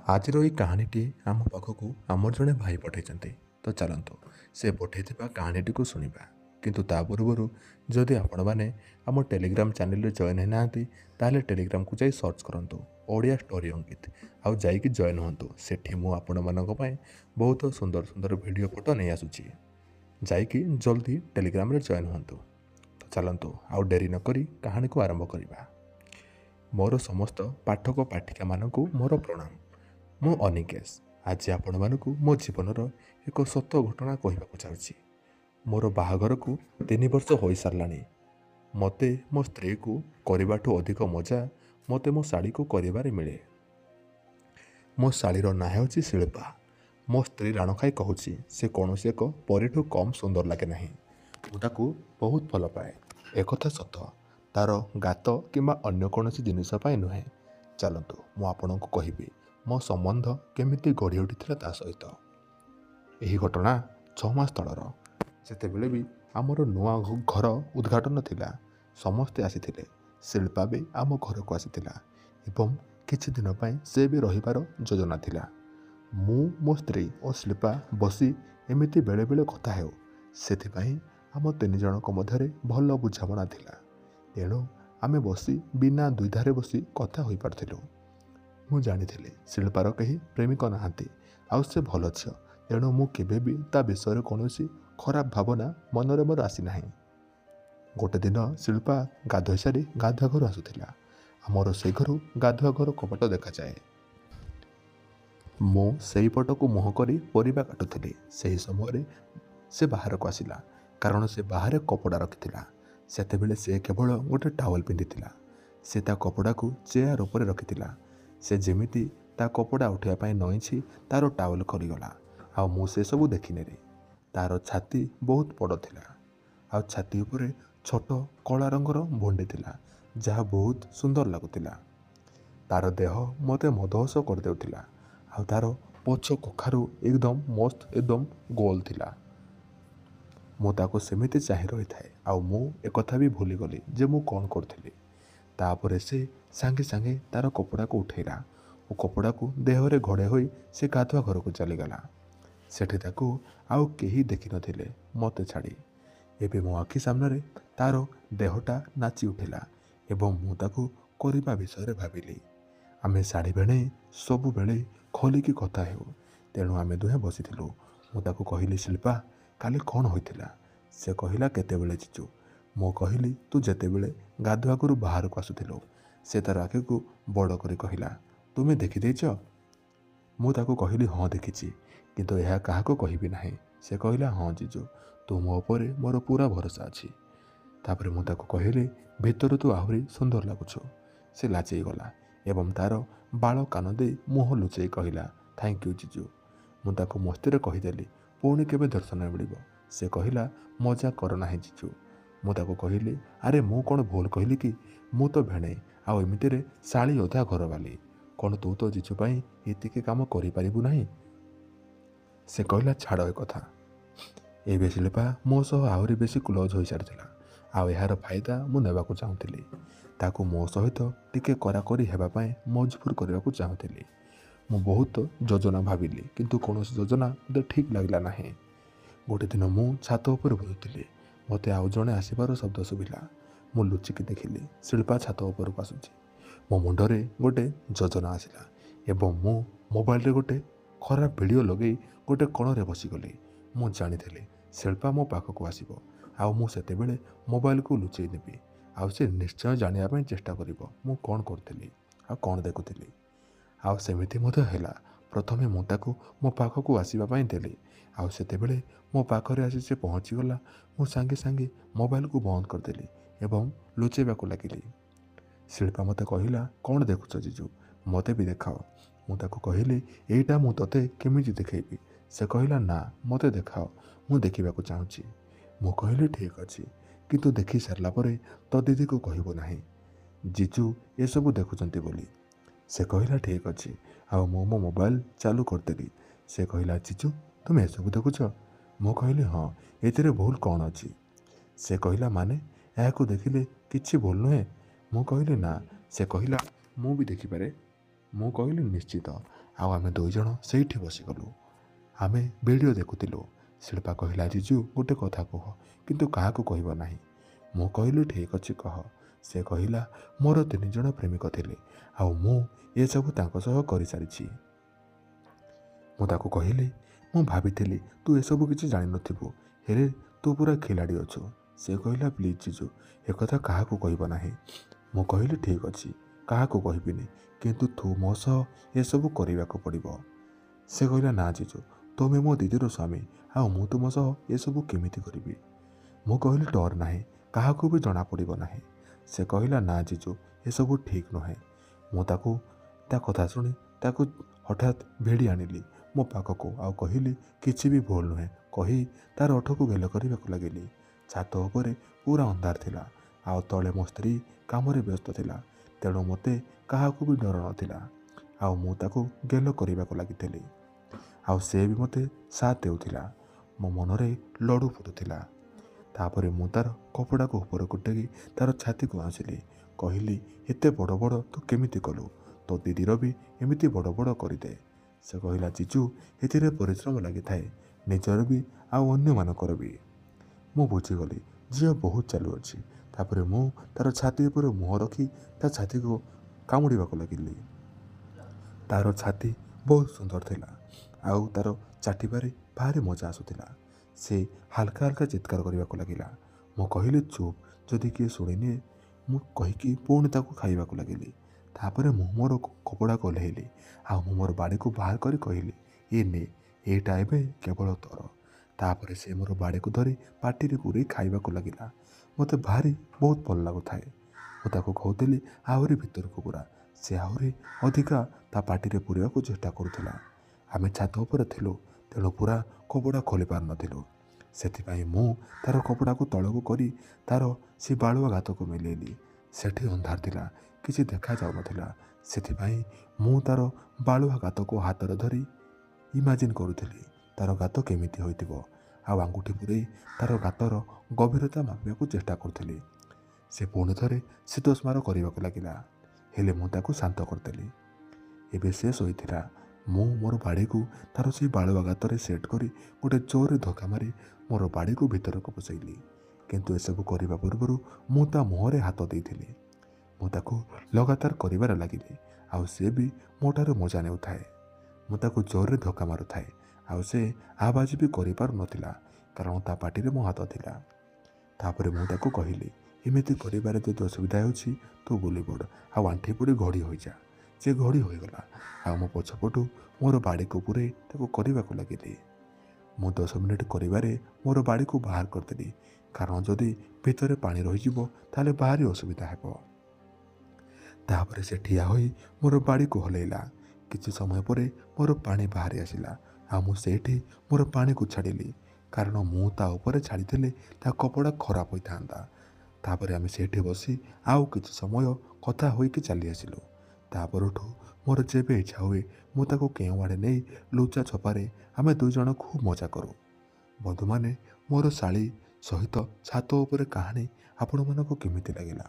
ଆଜିର ଏହି କାହାଣୀଟି ଆମ ପାଖକୁ ଆମର ଜଣେ ଭାଇ ପଠାଇଛନ୍ତି। ତ ଚାଲନ୍ତୁ ସେ ପଠାଇଥିବା କାହାଣୀଟିକୁ ଶୁଣିବା। କିନ୍ତୁ ତା ପୂର୍ବରୁ ଯଦି ଆପଣମାନେ ଆମ ଟେଲିଗ୍ରାମ ଚ୍ୟାନେଲରେ ଜଏନ୍ ହୋଇନାହାନ୍ତି ତାହେଲେ ଟେଲିଗ୍ରାମକୁ ଯାଇ ସର୍ଚ୍ଚ କରନ୍ତୁ ଓଡ଼ିଆ ଷ୍ଟୋରି ଅଙ୍କିତ, ଆଉ ଯାଇକି ଜଏନ୍ ହୁଅନ୍ତୁ। ସେଠି ମୁଁ ଆପଣମାନଙ୍କ ପାଇଁ ବହୁତ ସୁନ୍ଦର ସୁନ୍ଦର ଭିଡ଼ିଓ ଫଟୋ ନେଇ ଆସୁଛି। ଯାଇକି ଜଲ୍ଦି ଟେଲିଗ୍ରାମରେ ଜଏନ୍ ହୁଅନ୍ତୁ। ତ ଚାଲନ୍ତୁ ଆଉ ଡେରି ନକରି କାହାଣୀକୁ ଆରମ୍ଭ କରିବା। ମୋର ସମସ୍ତ ପାଠକ ପାଠିକାମାନଙ୍କୁ ମୋର ପ୍ରଣାମ। ମୁଁ ଅନିକେଶ। ଆଜି ଆପଣମାନଙ୍କୁ ମୋ ଜୀବନର ଏକ ସତ ଘଟଣା କହିବାକୁ ଚାହୁଁଛି। ମୋର ବାହାଘରକୁ 3 ବର୍ଷ ହୋଇସାରିଲାଣି। ମୋତେ ମୋ ସ୍ତ୍ରୀକୁ କରିବାଠୁ ଅଧିକ ମଜା ମୋତେ ମୋ ଶାଳୀକୁ କରିବାରେ ମିଳେ। ମୋ ଶାଳୀର ନାଁ ହେଉଛି ଶିଳ୍ପା। ମୋ ସ୍ତ୍ରୀ ରାଣ ଖାଇ କହୁଛି ସେ କୌଣସି ଏକ ପରୀଠୁ କମ୍ ସୁନ୍ଦର ଲାଗେ ନାହିଁ। ମୁଁ ତାକୁ ବହୁତ ଭଲ ପାଏ, ଏକଥା ସତ। ତା'ର ଗାତ କିମ୍ବା ଅନ୍ୟ କୌଣସି ଜିନିଷ ପାଇଁ ନୁହେଁ। ଚାଲନ୍ତୁ ମୁଁ ଆପଣଙ୍କୁ କହିବି ମୋ ସମ୍ବନ୍ଧ କେମିତି ଗଢ଼ି ଉଠିଥିଲା ତା ସହିତ। ଏହି ଘଟଣା 6 ମାସ ତଳର। ସେତେବେଳେ ବି ଆମର ନୂଆ ଘର ଉଦ୍ଘାଟନ ଥିଲା। ସମସ୍ତେ ଆସିଥିଲେ। ଶିଳ୍ପା ବି ଆମ ଘରକୁ ଆସିଥିଲା ଏବଂ କିଛି ଦିନ ପାଇଁ ସେ ବି ରହିବାର ଯୋଜନା ଥିଲା। ମୁଁ ମୋ ସ୍ତ୍ରୀ ଓ ଶିଳ୍ପା ବସି ଏମିତି ବେଳେବେଳେ କଥା ହେଉ। ସେଥିପାଇଁ ଆମ 3 ଜଣଙ୍କ ମଧ୍ୟରେ ଭଲ ବୁଝାମଣା ଥିଲା। ଏଣୁ ଆମେ ବସି ବିନା ଦ୍ୱିଧାରେ ବସି କଥା ହୋଇପାରୁଥିଲୁ। ମୁଁ ଜାଣିଥିଲି ଶିଳ୍ପାର କେହି ପ୍ରେମିକ ନାହାନ୍ତି, ଆଉ ସେ ଭଲ ଝିଅ। ତେଣୁ ମୁଁ କେବେ ବି ତା ବିଷୟରେ କୌଣସି ଖରାପ ଭାବନା ମନରେ ମୋର ଆସିନାହିଁ। ଗୋଟେ ଦିନ ଶିଳ୍ପା ଗାଧୋଇ ସାରି ଗାଧୁଆ ଘରୁ ଆସୁଥିଲା। ଆମ ରୋଷେଇ ଘରୁ ଗାଧୁଆ ଘର କବାଟ ଦେଖାଯାଏ। ମୁଁ ସେଇପଟକୁ ମୁହଁ କରି ପରିବା କାଟୁଥିଲି। ସେହି ସମୟରେ ସେ ବାହାରକୁ ଆସିଲା, କାରଣ ସେ ବାହାରେ କପଡ଼ା ରଖିଥିଲା। ସେତେବେଳେ ସେ କେବଳ ଗୋଟେ ଟାୱେଲ ପିନ୍ଧିଥିଲା। ସେ ତା କପଡ଼ାକୁ ଚେୟାର ଉପରେ ରଖିଥିଲା। ସେ ଯେମିତି ତା କପଡ଼ା ଉଠାଇବା ପାଇଁ ନଇଁଛି, ତା'ର ଟାୱେଲ ଖରିଗଲା। ଆଉ ମୁଁ ସେସବୁ ଦେଖିନେଲି। ତା'ର ଛାତି ବହୁତ ବଡ଼ ଥିଲା, ଆଉ ଛାତି ଉପରେ ଛୋଟ କଳା ରଙ୍ଗର ଭଣ୍ଡି ଥିଲା, ଯାହା ବହୁତ ସୁନ୍ଦର ଲାଗୁଥିଲା। ତା'ର ଦେହ ମୋତେ ମଦହସ କରିଦେଉଥିଲା, ଆଉ ତା'ର ପଛ କଖାରୁ ଏକଦମ ମସ୍ତ, ଏକଦମ ଗୋଲ ଥିଲା। ମୁଁ ତାକୁ ସେମିତି ଚାହିଁ ରହିଥାଏ, ଆଉ ମୁଁ ଏକଥା ବି ଭୁଲିଗଲି ଯେ ମୁଁ କ'ଣ କରୁଥିଲି। ତାପରେ ସେ ସାଙ୍ଗେ ସାଙ୍ଗେ ତା'ର କପଡ଼ାକୁ ଉଠାଇଲା ଓ କପଡ଼ାକୁ ଦେହରେ ଘୋଡ଼େଇ ହୋଇ ସେ ଗାଧୁଆ ଘରକୁ ଚାଲିଗଲା। ସେଠି ତାକୁ ଆଉ କେହି ଦେଖିନଥିଲେ ମୋତେ ଛାଡ଼ି। ଏବେ ମୋ ଆଖି ସାମ୍ନାରେ ତା'ର ଦେହଟା ନାଚି ଉଠିଲା ଏବଂ ମୁଁ ତାକୁ କରିବା ବିଷୟରେ ଭାବିଲି। ଆମେ ଶାଢ଼ୀ ଭେଣେଇ ସବୁବେଳେ ଖୋଲିକି କଥା ହେଉ, ତେଣୁ ଆମେ ଦୁହେଁ ବସିଥିଲୁ। ମୁଁ ତାକୁ କହିଲି, ଶିଳ୍ପା କାଲି କ'ଣ ହୋଇଥିଲା? ସେ କହିଲା, କେତେବେଳେ ଜିଜୁ? ମୁଁ କହିଲି, ତୁ ଯେତେବେଳେ ଗାଧୁଆ ଘରୁ ବାହାରକୁ ଆସୁଥିଲୁ। ସେ ତା'ର ଆଖିକୁ ବଡ଼ କରି କହିଲା, ତୁମେ ଦେଖିଦେଇଛ? ମୁଁ ତାକୁ କହିଲି, ହଁ ଦେଖିଛି, କିନ୍ତୁ ଏହା କାହାକୁ କହିବି ନାହିଁ। ସେ କହିଲା, ହଁ ଜିଜୁ, ତୁ ମୋ ଉପରେ ମୋର ପୁରା ଭରସା ଅଛି। ତାପରେ ମୁଁ ତାକୁ କହିଲି, ଭିତରୁ ତୁ ଆହୁରି ସୁନ୍ଦର ଲାଗୁଛୁ। ସେ ଲାଜେଇଗଲା ଏବଂ ତା'ର ବାଳ କାନ ଦେଇ ମୁହଁ ଲୁଚେଇ କହିଲା, ଥ୍ୟାଙ୍କ ୟୁ ଜିଜୁ। ମୁଁ ତାକୁ ମସ୍ତିରେ କହିଦେଲି, ପୁଣି କେବେ ଦର୍ଶନ ମିଳିବ? ସେ କହିଲା, ମଜା କର ନାହିଁ ଜିଜୁ। ମୁଁ ତାକୁ କହିଲି, ଆରେ ମୁଁ କ'ଣ ଭୁଲ କହିଲି କି? ମୁଁ ତ ଭେଣେଇ, ଆଉ ଏମିତିରେ ଶାଳୀ ଅଧା ଘରବାଲି। କ'ଣ ତୁ ତ ଜିଜୁ ପାଇଁ ଏତିକି କାମ କରିପାରିବୁ ନାହିଁ? ସେ କହିଲା, ଛାଡ଼ ଏ କଥା। ଏବେ ଶିଳ୍ପା ମୋ ସହ ଆହୁରି ବେଶୀ କ୍ଲୋଜ୍ ହୋଇସାରିଥିଲା, ଆଉ ଏହାର ଫାଇଦା ମୁଁ ନେବାକୁ ଚାହୁଁଥିଲି। ତାକୁ ମୋ ସହିତ ଟିକେ କରାକରି ହେବା ପାଇଁ ମଜବୁର କରିବାକୁ ଚାହୁଁଥିଲି। ମୁଁ ବହୁତ ଯୋଜନା ଭାବିଲି, କିନ୍ତୁ କୌଣସି ଯୋଜନା ମୋତେ ଠିକ୍ ଲାଗିଲା ନାହିଁ। ଗୋଟେ ଦିନ ମୁଁ ଛାତ ଉପରେ ବୁଲୁଥିଲି। ମୋତେ ଆଉ ଜଣେ ଆସିବାର ଶବ୍ଦ ଶୁଭିଲା। ମୁଁ ଲୁଚିକି ଦେଖିଲି ଶିଳ୍ପା ଛାତ ଉପରକୁ ଆସୁଛି। ମୋ ମୁଣ୍ଡରେ ଗୋଟେ ଯୋଜନା ଆସିଲା ଏବଂ ମୁଁ ମୋବାଇଲରେ ଗୋଟେ ଖରାପ ଭିଡ଼ିଓ ଲଗାଇ ଗୋଟେ କୋଣରେ ବସିଗଲି। ମୁଁ ଜାଣିଥିଲି ଶିଳ୍ପା ମୋ ପାଖକୁ ଆସିବ, ଆଉ ମୁଁ ସେତେବେଳେ ମୋବାଇଲକୁ ଲୁଚେଇ ଦେବି, ଆଉ ସେ ନିଶ୍ଚୟ ଜାଣିବା ପାଇଁ ଚେଷ୍ଟା କରିବ ମୁଁ କ'ଣ କରୁଥିଲି ଆଉ କ'ଣ ଦେଖୁଥିଲି। ଆଉ ସେମିତି ମଧ୍ୟ ହେଲା। ପ୍ରଥମେ ମୁଁ ତାକୁ ମୋ ପାଖକୁ ଆସିବା ପାଇଁ ଦେଲି, ଆଉ ସେତେବେଳେ ମୋ ପାଖରେ ଆସି ସେ ପହଞ୍ଚିଗଲା। ମୁଁ ସାଙ୍ଗେ ସାଙ୍ଗେ ମୋବାଇଲକୁ ବନ୍ଦ କରିଦେଲି ଏବଂ ଲୁଚେଇବାକୁ ଲାଗିଲି। ଶିଳ୍ପା ମୋତେ କହିଲା, କ'ଣ ଦେଖୁଛ ଜିଜୁ? ମୋତେ ବି ଦେଖାଅ। ମୁଁ ତାକୁ କହିଲି, ଏଇଟା ମୁଁ ତୋତେ କେମିତି ଦେଖେଇବି? ସେ କହିଲା, ନା ମୋତେ ଦେଖାଅ, ମୁଁ ଦେଖିବାକୁ ଚାହୁଁଛି। ମୁଁ କହିଲି, ଠିକ୍ ଅଛି, କିନ୍ତୁ ଦେଖି ସାରିଲା ପରେ ତୋ ଦିଦିକୁ କହିବୁ ନାହିଁ ଜିଜୁ ଏସବୁ ଦେଖୁଛନ୍ତି ବୋଲି। ସେ କହିଲା, ଠିକ୍ ଅଛି। ଆଉ ମୁଁ ମୋ ମୋବାଇଲ ଚାଲୁ କରିଦେଲି। ସେ କହିଲା, ଜିଜୁ ତୁମେ ଏସବୁ ଦେଖୁଛ? ମୁଁ କହିଲି, ହଁ, ଏଥିରେ ଭୁଲ କ'ଣ ଅଛି? ସେ କହିଲା, ମାନେ ଏହାକୁ ଦେଖିଲେ କିଛି ଭୁଲ ନୁହେଁ? ମୁଁ କହିଲି, ନା। ସେ କହିଲା, ମୁଁ ବି ଦେଖିପାରେ? ମୁଁ କହିଲି, ନିଶ୍ଚିତ। ଆଉ ଆମେ ଦୁଇଜଣ ସେଇଠି ବସିଗଲୁ। ଆମେ ଭିଡ଼ିଓ ଦେଖୁଥିଲୁ। ଶିଳ୍ପା କହିଲା, ଜିଜୁ ଗୋଟେ କଥା କୁହ, କିନ୍ତୁ କାହାକୁ କହିବ ନାହିଁ। ମୁଁ କହିଲି, ଠିକ୍ ଅଛି କହ। ସେ କହିଲା, ମୋର 3 ଜଣ ପ୍ରେମିକ ଥିଲେ, ଆଉ ମୁଁ ଏସବୁ ତାଙ୍କ ସହ କରିସାରିଛି। ମୁଁ ତାକୁ କହିଲି, ମୁଁ ଭାବିଥିଲି ତୁ ଏସବୁ କିଛି ଜାଣିନଥିବୁ, ହେଲେ ତୁ ପୁରା ଖିଲାଡ଼ି ଅଛୁ। ସେ କହିଲା, ପ୍ଲିଜ୍ ଜିଜୁ, ଏକଥା କାହାକୁ କହିବ ନାହିଁ। ମୁଁ କହିଲି, ଠିକ୍ ଅଛି, କାହାକୁ କହିବିନି, କିନ୍ତୁ ତୁ ମୋ ସହ ଏସବୁ କରିବାକୁ ପଡ଼ିବ। ସେ କହିଲା, ନା ଜିଜୁ, ତୁମେ ମୋ ଦିଦିର ସ୍ୱାମୀ, ଆଉ ମୁଁ ତୁମ ସହ ଏସବୁ କେମିତି କରିବି? ମୁଁ କହିଲି, ଡର ନାହିଁ, କାହାକୁ ବି ଜଣାପଡ଼ିବ ନାହିଁ। ସେ କହିଲା, ନା ଜିଜୁ, ଏସବୁ ଠିକ୍ ନୁହେଁ। ମୁଁ ତା କଥା ଶୁଣି ତାକୁ ହଠାତ୍ ଭିଡ଼ି ଆଣିଲି ମୋ ପାଖକୁ, ଆଉ କହିଲି, କିଛି ବି ଭୁଲ ନୁହେଁ କହି ତାର ଓଠକୁ ଗେଲ କରିବାକୁ ଲାଗିଲି। ଛାତ ଉପରେ ପୁରା ଅନ୍ଧାର ଥିଲା, ଆଉ ତଳେ ମୋ ସ୍ତ୍ରୀ କାମରେ ବ୍ୟସ୍ତ ଥିଲା, ତେଣୁ ମୋତେ କାହାକୁ ବି ଡର ନଥିଲା। ଆଉ ମୁଁ ତାକୁ ଗେଲ କରିବାକୁ ଲାଗିଥିଲି, ଆଉ ସେ ବି ମୋତେ ସାଥ ଦେଉଥିଲା। ମୋ ମନରେ ଲଡ଼ୁ ଫୁଟୁଥିଲା। ତାପରେ ମୁଁ ତାର କପଡ଼ାକୁ ଉପରକୁ ଟେକି ତାର ଛାତିକୁ ଆସିଲି। କହିଲି, ଏତେ ବଡ଼ ବଡ଼ ତୁ କେମିତି କଲୁ? ତୋ ଦିଦିର ବି ଏମିତି ବଡ଼ ବଡ଼ କରିଦେ। ସେ କହିଲା, ଜିଜୁ, ଏଥିରେ ପରିଶ୍ରମ ଲାଗିଥାଏ, ନିଜର ବି ଆଉ ଅନ୍ୟମାନଙ୍କର ବି। ମୁଁ ବୁଝିଗଲି, ଝିଅ ବହୁତ ଚାଲୁଅଛି। ତାପରେ ମୁଁ ତାର ଛାତି ଉପରେ ମୁହଁ ରଖି ତା ଛାତିକୁ କାମୁଡ଼ିବାକୁ ଲାଗିଲି। ତାର ଛାତି ବହୁତ ସୁନ୍ଦର ଥିଲା, ଆଉ ତାର ଚାଟିବାରେ ଭାରି ମଜା ଆସୁଥିଲା। ସେ ହାଲକା ହାଲକା ଚିତ୍କାର କରିବାକୁ ଲାଗିଲା। ମୁଁ କହିଲି, ଚୁପ୍, ଯଦି କିଏ ଶୁଣିନିଏ, ମୁଁ କହିକି ପୁଣି ତାକୁ ଖାଇବାକୁ ଲାଗିଲି। ତାପରେ ମୁଁ ମୋର କପଡ଼ାକୁ ଓହ୍ଲେଇଲି, ଆଉ ମୁଁ ମୋର ବାଡ଼ିକୁ ବାହାର କରି କହିଲି, ନେ, ଏଇଟା ଏବେ କେବଳ ତୋର। ତାପରେ ସେ ମୋର ବାଡ଼ିକୁ ଧରି ପାଟିରେ ପୁରେଇ ଖାଇବାକୁ ଲାଗିଲା। ମୋତେ ଭାରି ବହୁତ ଭଲ ଲାଗୁଥାଏ। ମୁଁ ତାକୁ କହୁଥିଲି, ଆହୁରି ଭିତରକୁ ପୁରା। ସେ ଆହୁରି ଅଧିକା ତା ପାଟିରେ ପୁରେଇବାକୁ ଚେଷ୍ଟା କରୁଥିଲା। ଆମେ ଛାତ ଉପରେ ଥିଲୁ, ତେଣୁ ପୁରା କପଡ଼ା ଖୋଲି ପାରୁନଥିଲୁ। ସେଥିପାଇଁ ମୁଁ ତାର କପଡ଼ାକୁ ତଳକୁ କରି ତାର ସେ ବାଳୁଆ ଗାତକୁ ମିଲେଇଲି। ସେଠି ଅନ୍ଧାର ଥିଲା, କିଛି ଦେଖାଯାଉନଥିଲା। ସେଥିପାଇଁ ମୁଁ ତାର ବାଳୁଆ ଗାତକୁ ହାତରେ ଧରି ଇମାଜିନ୍ କରୁଥିଲି ତାର ଗାତ କେମିତି ହୋଇଥିବ, ଆଉ ଆଙ୍ଗୁଠି ପୁରେଇ ତାର ଗାତର ଗଭୀରତା ମାପିବାକୁ ଚେଷ୍ଟା କରୁଥିଲି। ସେ ପୁଣି ଥରେ ଶୀତସ୍ମାର କରିବାକୁ ଲାଗିଲା, ହେଲେ ମୁଁ ତାକୁ ଶାନ୍ତ କରିଦେଲି। ଏବେ ସେ ଶୋଇଥିଲା। ମୁଁ ମୋର ବାଡ଼ିକୁ ତାର ସେଇ ବାଳୁଆ ଗାତରେ ସେଟ୍ କରି ଗୋଟେ ଜୋରରେ ଧକ୍କା ମାରି ମୋର ବାଡ଼ିକୁ ଭିତରକୁ ପଶାଇଲି। କିନ୍ତୁ ଏସବୁ କରିବା ପୂର୍ବରୁ ମୁଁ ତା ମୁହଁରେ ହାତ ଦେଇଥିଲି। ମୁଁ ତାକୁ ଲଗାତାର କରିବାରେ ଲାଗିଲି, ଆଉ ସେ ବି ମୋ ଠାରୁ ମଜା ନେଉଥାଏ। ମୁଁ ତାକୁ ଜୋରରେ ଧକ୍କା ମାରୁଥାଏ, ଆଉ ସେ ଆବାଜ ବି କରିପାରୁନଥିଲା, କାରଣ ତା ପାଟିରେ ମୋ ହାତ ଥିଲା। ତାପରେ ମୁଁ ତାକୁ କହିଲି, ଏମିତି କରିବାରେ ଯଦି ଅସୁବିଧା ହେଉଛି ତୁ ବୁଲି ପଡ଼, ଆଉ ଆଣ୍ଠି ପଡ଼ି ଘୋଡ଼ି ହୋଇଯା। ସେ ଘୋଡ଼ି ହୋଇଗଲା, ଆଉ ମୋ ପଛପଟୁ ମୋର ବାଡ଼ିକୁ ପୁରେଇ ତାକୁ କରିବାକୁ ଲାଗିଲି। ମୁଁ 10 ମିନିଟ୍ କରିବାରେ ମୋର ବାଡ଼ିକୁ ବାହାର କରିଦେଲି, କାରଣ ଯଦି ଭିତରେ ପାଣି ରହିଯିବ ତାହେଲେ ଭାରି ଅସୁବିଧା ହେବ। ତାପରେ ସେ ଠିଆ ହୋଇ ମୋର ବାଡ଼ିକୁ ହଲେଇଲା। କିଛି ସମୟ ପରେ ମୋର ପାଣି ବାହାରି ଆସିଲା, ଆଉ ମୁଁ ସେଇଠି ମୋର ପାଣିକୁ ଛାଡ଼ିଲି, କାରଣ ମୁଁ ତା ଉପରେ ଛାଡ଼ିଥିଲେ ତା କପଡ଼ା ଖରାପ ହୋଇଥାନ୍ତା। ତାପରେ ଆମେ ସେଇଠି ବସି ଆଉ କିଛି ସମୟ କଥା ହୋଇକି ଚାଲି ଆସିଲୁ। ତାପରଠୁ ମୋର ଯେବେ ଇଚ୍ଛା ହୁଏ ମୁଁ ତାକୁ କେଉଁ ଆଡ଼େ ନେଇ ଲୁଚା ଛପାରେ ଆମେ ଦୁଇଜଣ ଖୁବ୍ ମଜା କରୁ। ବନ୍ଧୁମାନେ, ମୋର ଶାଳୀ ସହିତ ଛାତ ଉପରେ କାହାଣୀ ଆପଣମାନଙ୍କୁ କେମିତି ଲାଗିଲା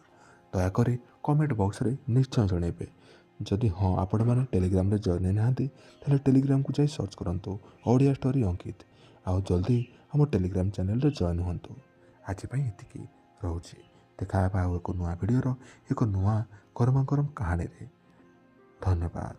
ଦୟାକରି କମେଣ୍ଟ ବକ୍ସରେ ନିଶ୍ଚୟ ଜଣାଇବେ। ଯଦି ହଁ, ଆପଣମାନେ ଟେଲିଗ୍ରାମରେ ଜଏନ୍ ହେଇନାହାନ୍ତି ତାହେଲେ ଟେଲିଗ୍ରାମକୁ ଯାଇ ସର୍ଚ୍ଚ କରନ୍ତୁ ଓଡ଼ିଆ ଷ୍ଟୋରି ଅଙ୍କିତ, ଆଉ ଜଲ୍ଦି ଆମ ଟେଲିଗ୍ରାମ ଚ୍ୟାନେଲରେ ଜଏନ୍ ହୁଅନ୍ତୁ। ଆଜି ପାଇଁ ଏତିକି, ରହୁଛି। ଦେଖା ହେବା ଆଉ ଏକ ନୂଆ ଭିଡ଼ିଓର ଏକ ନୂଆ ଗରମା ଗରମ କାହାଣୀରେ। ଧନ୍ୟବାଦ।